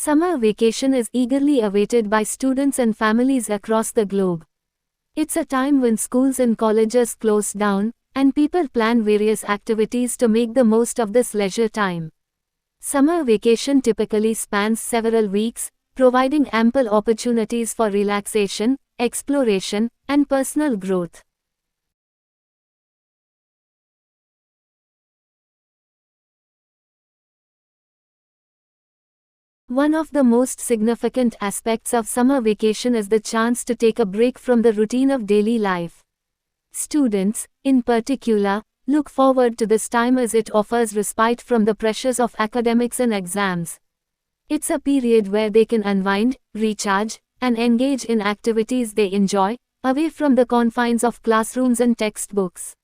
Summer vacation is eagerly awaited by students and families across the globe. It's a time when schools and colleges close down, and people plan various activities to make the most of this leisure time. Summer vacation typically spans several weeks, providing ample opportunities for relaxation, exploration, and personal growth. One of the most significant aspects of summer vacation is the chance to take a break from the routine of daily life. Students, in particular, look forward to this time as it offers respite from the pressures of academics and exams. It's a period where they can unwind, recharge, and engage in activities they enjoy, away from the confines of classrooms and textbooks.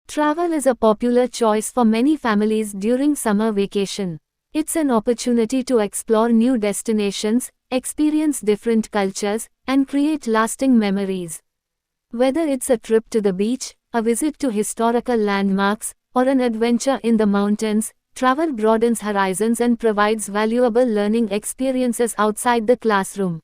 Travel is a popular choice for many families during summer vacation. It's an opportunity to explore new destinations, experience different cultures, and create lasting memories. Whether it's a trip to the beach, a visit to historical landmarks, or an adventure in the mountains, travel broadens horizons and provides valuable learning experiences outside the classroom.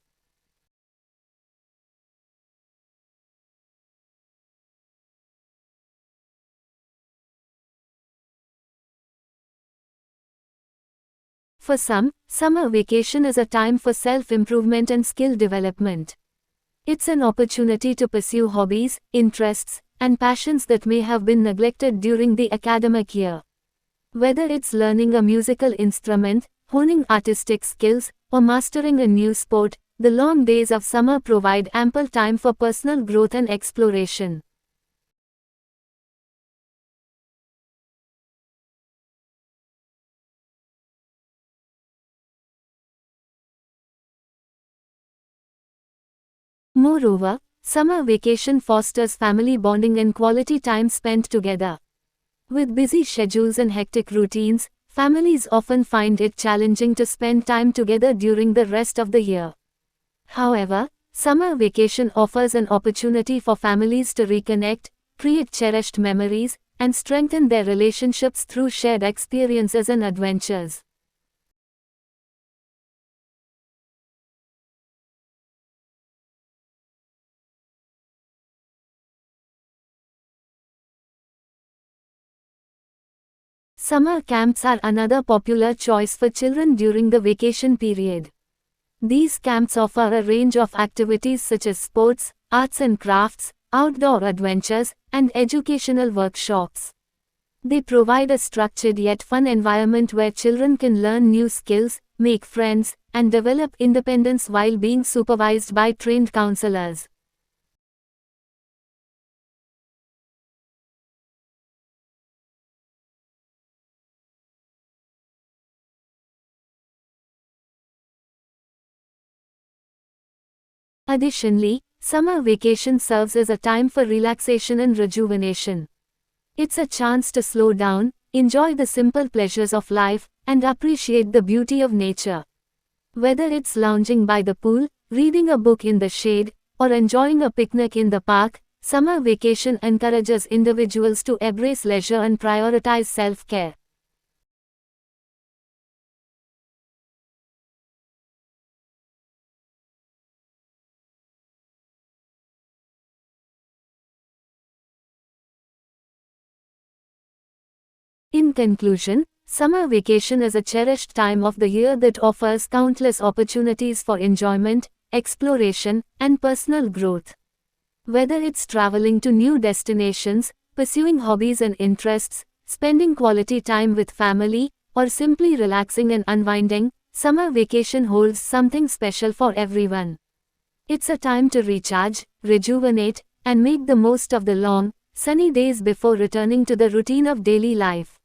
For some, summer vacation is a time for self-improvement and skill development. It's an opportunity to pursue hobbies, interests, and passions that may have been neglected during the academic year. Whether it's learning a musical instrument, honing artistic skills, or mastering a new sport, the long days of summer provide ample time for personal growth and exploration. Moreover, summer vacation fosters family bonding and quality time spent together. With busy schedules and hectic routines, families often find it challenging to spend time together during the rest of the year. However, summer vacation offers an opportunity for families to reconnect, create cherished memories, and strengthen their relationships through shared experiences and adventures. Summer camps are another popular choice for children during the vacation period. These camps offer a range of activities such as sports, arts and crafts, outdoor adventures, and educational workshops. They provide a structured yet fun environment where children can learn new skills, make friends, and develop independence while being supervised by trained counselors. Additionally, summer vacation serves as a time for relaxation and rejuvenation. It's a chance to slow down, enjoy the simple pleasures of life, and appreciate the beauty of nature. Whether it's lounging by the pool, reading a book in the shade, or enjoying a picnic in the park, summer vacation encourages individuals to embrace leisure and prioritize self-care. In conclusion, summer vacation is a cherished time of the year that offers countless opportunities for enjoyment, exploration, and personal growth. Whether it's traveling to new destinations, pursuing hobbies and interests, spending quality time with family, or simply relaxing and unwinding, summer vacation holds something special for everyone. It's a time to recharge, rejuvenate, and make the most of the long, sunny days before returning to the routine of daily life.